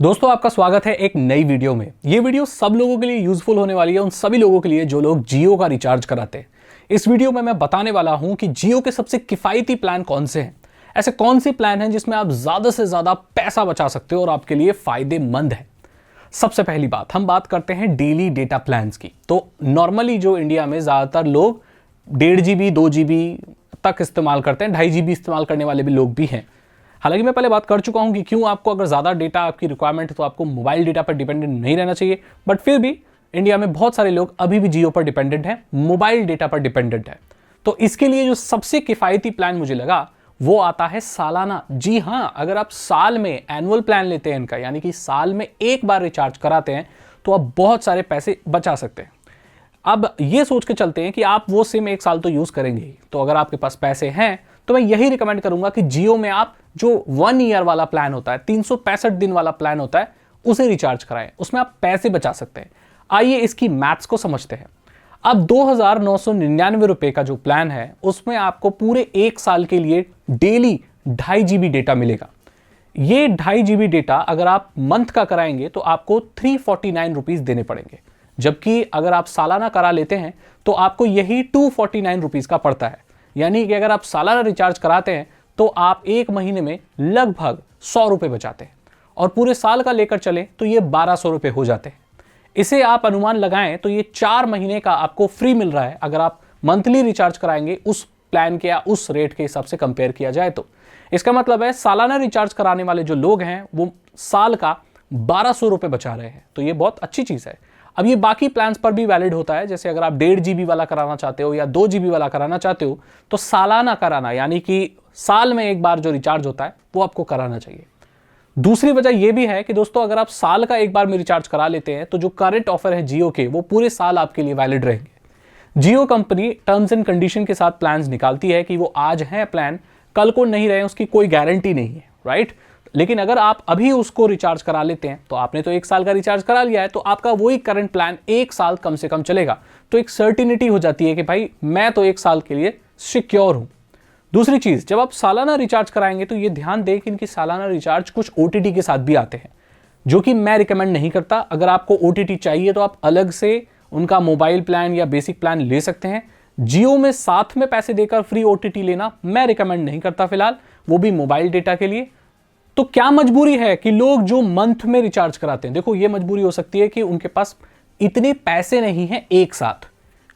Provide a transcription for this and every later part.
दोस्तों आपका स्वागत है एक नई वीडियो में। ये वीडियो सब लोगों के लिए यूजफुल होने वाली है, उन सभी लोगों के लिए जो लोग जियो का रिचार्ज कराते हैं। इस वीडियो में मैं बताने वाला हूं कि जियो के सबसे किफायती प्लान कौन से हैं, ऐसे कौन से प्लान हैं जिसमें आप ज्यादा से ज्यादा पैसा बचा सकते हो और आपके लिए फायदेमंद है। सबसे पहली बात, हम बात करते हैं डेली डेटा प्लान्स की। तो नॉर्मली जो इंडिया में ज्यादातर लोग 1.5 GB 2 GB तक इस्तेमाल करते हैं, 2.5 GB इस्तेमाल करने वाले भी लोग भी हैं। हालांकि मैं पहले बात कर चुका हूं कि क्यों आपको अगर ज़्यादा डेटा आपकी रिक्वायरमेंट है तो आपको मोबाइल डेटा पर डिपेंडेंट नहीं रहना चाहिए, बट फिर भी इंडिया में बहुत सारे लोग अभी भी जियो पर डिपेंडेंट हैं, मोबाइल डेटा पर डिपेंडेंट है। तो इसके लिए जो सबसे किफ़ायती प्लान मुझे लगा वो आता है सालाना। जी हाँ, अगर आप साल में एनुअल प्लान लेते हैं इनका, यानी कि साल में एक बार रिचार्ज कराते हैं, तो आप बहुत सारे पैसे बचा सकते हैं। अब ये सोच के चलते हैं कि आप वो सिम एक साल तो यूज़ करेंगे ही, तो अगर आपके पास पैसे हैं तो मैं यही रिकमेंड करूंगा कि जियो में आप जो 1 ईयर वाला प्लान होता है, 365 दिन वाला प्लान होता है, उसे रिचार्ज कराएं। उसमें आप पैसे बचा सकते हैं। आइए इसकी मैथ्स को समझते हैं। अब 2,999 रुपए का जो प्लान है उसमें आपको पूरे एक साल के लिए डेली 2.5 GB डेटा मिलेगा। ये 2.5 GB डेटा अगर आप मंथ का कराएंगे तो आपको 349 रुपीज़ देने पड़ेंगे, जबकि अगर आप सालाना करा लेते हैं तो आपको यही 249 रुपीज़ का पड़ता है। यानी कि अगर आप सालाना रिचार्ज कराते हैं तो आप एक महीने में लगभग 100 रुपये बचाते हैं, और पूरे साल का लेकर चले तो ये 1200 रुपये हो जाते हैं। इसे आप अनुमान लगाएं तो ये 4 महीने का आपको फ्री मिल रहा है अगर आप मंथली रिचार्ज कराएंगे उस प्लान के या उस रेट के हिसाब से कंपेयर किया जाए तो। इसका मतलब है सालाना रिचार्ज कराने वाले जो लोग हैं वो साल का 1200 रुपये बचा रहे हैं, तो ये बहुत अच्छी चीज़ है। अब ये बाकी प्लान्स पर भी वैलिड होता है, जैसे अगर आप 1.5 GB वाला कराना चाहते हो या 2 GB वाला कराना चाहते हो तो सालाना कराना, यानी कि साल में एक बार जो रिचार्ज होता है वो आपको कराना चाहिए। दूसरी वजह यह भी है कि दोस्तों अगर आप साल का एक बार में रिचार्ज करा लेते हैं तो जो करंट ऑफर है जियो के वो पूरे साल आपके लिए वैलिड रहेंगे। जियो कंपनी टर्म्स एंड कंडीशन के साथ प्लान्स निकालती है कि वो आज है प्लान, कल को नहीं रहे, उसकी कोई गारंटी नहीं है, राइट। लेकिन अगर आप अभी उसको रिचार्ज करा लेते हैं तो आपने तो एक साल का रिचार्ज करा लिया है, तो आपका वही करंट प्लान एक साल कम से कम चलेगा। तो एक सर्टिनिटी हो जाती है कि भाई मैं तो एक साल के लिए सिक्योर हूं। दूसरी चीज, जब आप सालाना रिचार्ज कराएंगे तो ये ध्यान दें कि इनकी सालाना रिचार्ज कुछ OTT के साथ भी आते हैं, जो कि मैं रिकमेंड नहीं करता। अगर आपको OTT चाहिए तो आप अलग से उनका मोबाइल प्लान या बेसिक प्लान ले सकते हैं। जियो में साथ में पैसे देकर फ्री OTT लेना मैं रिकमेंड नहीं करता फिलहाल, वो भी मोबाइल डेटा के लिए। तो क्या मजबूरी है कि लोग जो मंथ में रिचार्ज कराते हैं, देखो ये मजबूरी हो सकती है कि उनके पास इतने पैसे नहीं हैं एक साथ।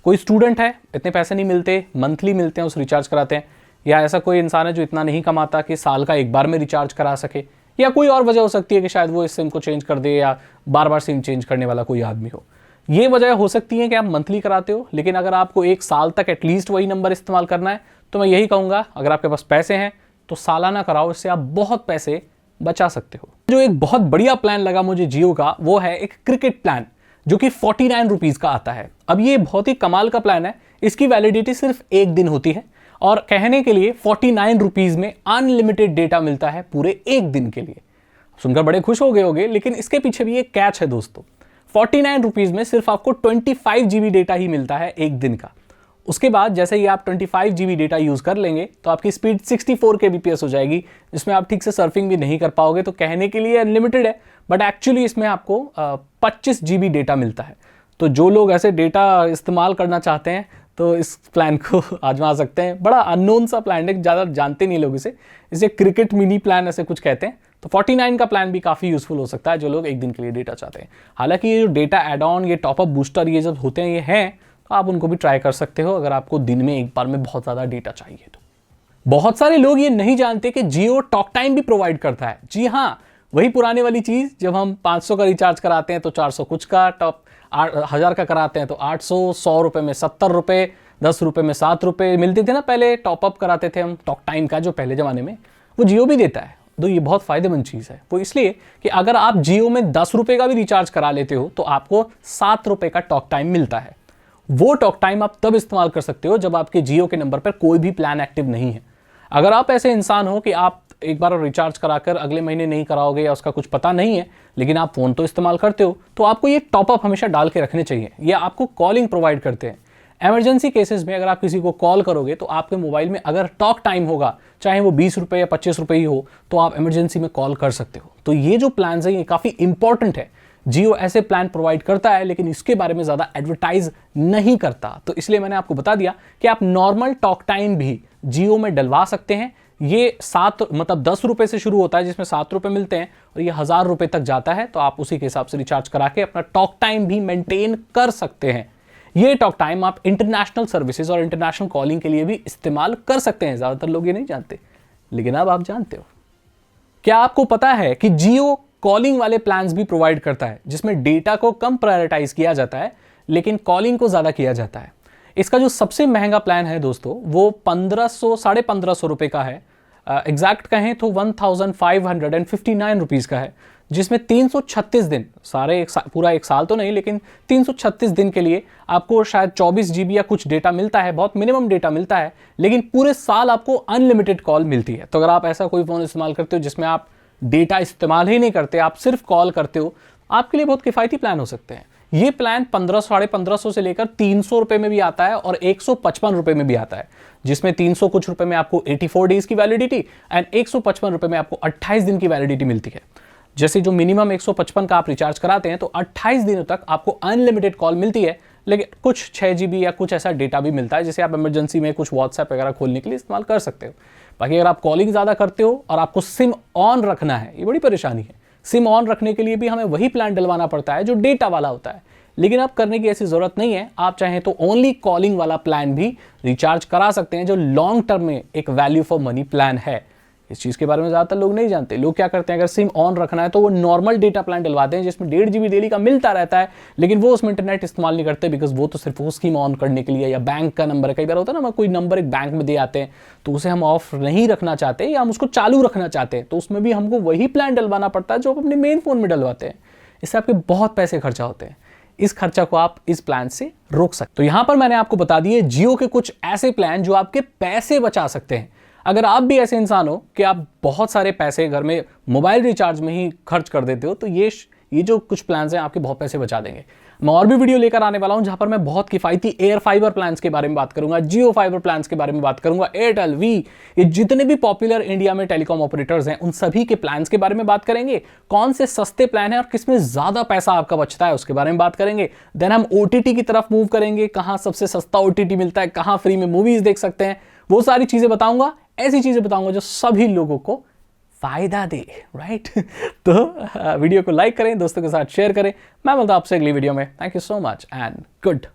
कोई स्टूडेंट है, इतने पैसे नहीं मिलते, मंथली मिलते हैं, उस रिचार्ज कराते हैं। या ऐसा कोई इंसान है जो इतना नहीं कमाता कि साल का एक बार में रिचार्ज करा सके, या कोई और वजह हो सकती है कि शायद वो इस सिम को चेंज कर दे या बार बार सिम चेंज करने वाला कोई आदमी हो। ये वजह हो सकती है कि आप मंथली कराते हो, लेकिन अगर आपको एक साल तक एटलीस्ट वही नंबर इस्तेमाल करना है तो मैं यही कहूँगा, अगर आपके पास पैसे हैं तो सालाना कराओ, इससे आप बहुत पैसे बचा सकते हो। जो एक बहुत बढ़िया प्लान लगा मुझे जियो का, वो है एक क्रिकेट प्लान जो कि 49 रुपीज़ का आता है। अब ये बहुत ही कमाल का प्लान है, इसकी वैलिडिटी सिर्फ एक दिन होती है, और कहने के लिए 49 रुपीज़ में अनलिमिटेड डेटा मिलता है पूरे एक दिन के लिए। सुनकर बड़े खुश हो गए होंगे, लेकिन इसके पीछे भी एक कैच है दोस्तों। 49 रुपीज़ में सिर्फ आपको 25 GB डेटा ही मिलता है एक दिन का। उसके बाद जैसे ही आप 25 GB डेटा यूज़ कर लेंगे तो आपकी स्पीड 64 kbps हो जाएगी, जिसमें आप ठीक से सर्फिंग भी नहीं कर पाओगे। तो कहने के लिए अनलिमिटेड है, बट एक्चुअली इसमें आपको 25 GB डेटा मिलता है। तो जो लोग ऐसे डेटा इस्तेमाल करना चाहते हैं तो इस प्लान को आजमा सकते हैं। बड़ा अननोन सा प्लान है, ज़्यादा जानते नहीं लोग इसे क्रिकेट मिनी प्लान ऐसे कुछ कहते हैं। तो 49 का प्लान भी काफ़ी यूज़फुल हो सकता है जो लोग एक दिन के लिए डेटा चाहते हैं। हालांकि ये जो डेटा एड ऑन, ये टॉपअप बूस्टर, ये जब होते हैं, ये हैं, तो आप उनको भी ट्राई कर सकते हो अगर आपको दिन में एक बार में बहुत ज़्यादा डेटा चाहिए तो। बहुत सारे लोग ये नहीं जानते कि जियो टॉक टाइम भी प्रोवाइड करता है। जी हाँ, वही पुराने वाली चीज़, जब हम 500 का रिचार्ज कराते हैं तो 400 कुछ का, टॉप 1000 का कराते हैं तो 800, 100 रुपये में 70 रुपये, 10 रुपये में 7 रुपये मिलते थे ना पहले। टॉपअप कराते थे हम टॉक टाइम का, जो पहले ज़माने में, वो जियो भी देता है। तो ये बहुत फ़ायदेमंद चीज़ है। वो इसलिए कि अगर आप जियो में 10 रुपये का भी रिचार्ज करा लेते हो तो आपको 7 रुपये का टॉक टाइम मिलता है। वो टॉक टाइम आप तब इस्तेमाल कर सकते हो जब आपके जियो के नंबर पर कोई भी प्लान एक्टिव नहीं है। अगर आप ऐसे इंसान हो कि आप एक बार रिचार्ज कराकर अगले महीने नहीं कराओगे या उसका कुछ पता नहीं है, लेकिन आप फ़ोन तो इस्तेमाल करते हो, तो आपको ये टॉपअप हमेशा डाल के रखने चाहिए। ये आपको कॉलिंग प्रोवाइड करते हैं। इमरजेंसी केसेस में अगर आप किसी को कॉल करोगे तो आपके मोबाइल में अगर टॉक टाइम होगा, चाहे वो 20 रुपये या 25 रुपये ही हो, तो आप इमरजेंसी में कॉल कर सकते हो। तो ये जो प्लान है ये काफ़ी इंपॉर्टेंट है। जियो ऐसे प्लान प्रोवाइड करता है लेकिन इसके बारे में ज़्यादा एडवर्टाइज नहीं करता, तो इसलिए मैंने आपको बता दिया कि आप नॉर्मल टॉक टाइम भी जियो में डलवा सकते हैं। ये 10 रुपए से शुरू होता है, जिसमें 7 रुपए मिलते हैं, और ये 1000 रुपए तक जाता है। तो आप उसी के हिसाब से रिचार्ज करा के अपना टॉक टाइम भी मेंटेन कर सकते हैं। ये टॉक टाइम आप इंटरनेशनल सर्विसेज और इंटरनेशनल कॉलिंग के लिए भी इस्तेमाल कर सकते हैं। ज़्यादातर लोग ये नहीं जानते, लेकिन अब आप जानते हो। क्या आपको पता है कि जियो कॉलिंग वाले प्लान्स भी प्रोवाइड करता है, जिसमें डेटा को कम प्रायोरिटाइज किया जाता है लेकिन कॉलिंग को ज़्यादा किया जाता है। इसका जो सबसे महंगा प्लान है दोस्तों, वो 1500 रुपए का है। एग्जैक्ट कहें तो 1559 रुपीज़ का है, जिसमें 336 दिन, पूरा एक साल तो नहीं, लेकिन 336 दिन के लिए आपको शायद 24 GB या कुछ डेटा मिलता है। बहुत मिनिमम डेटा मिलता है, लेकिन पूरे साल आपको अनलिमिटेड कॉल मिलती है। तो अगर आप ऐसा कोई फ़ोन इस्तेमाल करते हो जिसमें आप डेटा इस्तेमाल ही नहीं करते, आप सिर्फ कॉल करते हो, आपके लिए बहुत किफ़ायती प्लान हो सकते हैं। ये प्लान 1500 से लेकर 300 रुपए में भी आता है और 155 रुपए में भी आता है, जिसमें 300 कुछ रुपए में आपको 84 डेज की वैलिडिटी एंड 155 रुपए में आपको 28 दिन की वैलिडिटी मिलती है। जैसे जो मिनिमम 155 का आप रिचार्ज कराते हैं तो 28 दिनों तक आपको अनलिमिटेड कॉल मिलती है, लेकिन कुछ 6 GB या कुछ ऐसा डेटा भी मिलता है जिसे आप इमरजेंसी में कुछ व्हाट्सएप वगैरह खोलने के लिए इस्तेमाल कर सकते हो। बाकी अगर आप कॉलिंग ज़्यादा करते हो और आपको सिम ऑन रखना है, ये बड़ी परेशानी है। सिम ऑन रखने के लिए भी हमें वही प्लान डलवाना पड़ता है जो डेटा वाला होता है, लेकिन आप करने की ऐसी ज़रूरत नहीं है। आप चाहें तो ओनली कॉलिंग वाला प्लान भी रिचार्ज करा सकते हैं, जो लॉन्ग टर्म में एक वैल्यू फॉर मनी प्लान है। इस चीज़ के बारे में ज़्यादातर लोग नहीं जानते। लोग क्या करते हैं, अगर सिम ऑन रखना है तो वो नॉर्मल डेटा प्लान डलवाते हैं जिसमें 1.5 GB डेली का मिलता रहता है, लेकिन वो उसमें इंटरनेट इस्तेमाल नहीं करते, बिकॉज वो तो सिर्फ वो स्कीम ऑन करने के लिए, या बैंक का नंबर, कई बार होता है ना, कोई नंबर एक बैंक में दे आते हैं तो उसे हम ऑफ नहीं रखना चाहते या हम उसको चालू रखना चाहते हैं, तो उसमें भी हमको वही प्लान डलवाना पड़ता है जो आप अपने मेन फ़ोन में डलवाते हैं। इससे आपके बहुत पैसे खर्चा होते हैं। इस खर्चा को आप इस प्लान से रोक सकते। तो यहां पर मैंने आपको बता दिए जियो के कुछ ऐसे प्लान जो आपके पैसे बचा सकते हैं। अगर आप भी ऐसे इंसान हो कि आप बहुत सारे पैसे घर में मोबाइल रिचार्ज में ही खर्च कर देते हो, तो ये जो कुछ प्लान्स हैं आपके बहुत पैसे बचा देंगे। मैं और भी वीडियो लेकर आने वाला हूं जहां पर मैं बहुत किफायती एयर फाइबर प्लान्स के बारे में बात करूंगा, जियो फाइबर प्लान्स के बारे में बात करूंगा, एयरटेल, वी, ये जितने भी पॉपुलर इंडिया में टेलीकॉम ऑपरेटर्स हैं उन सभी के प्लान्स के बारे में बात करेंगे। कौन से सस्ते प्लान है और किसमें ज्यादा पैसा आपका बचता है उसके बारे में बात करेंगे। देन हम OTT की तरफ मूव करेंगे, कहां सबसे सस्ता OTT मिलता है, कहां फ्री में मूवीज देख सकते हैं, वो सारी चीजें बताऊंगा। ऐसी चीजें बताऊंगा जो सभी लोगों को फायदा दे, राइट। तो वीडियो को लाइक करें, दोस्तों के साथ शेयर करें। मैं मिलता हूं आपसे अगली वीडियो में। Thank you so much and good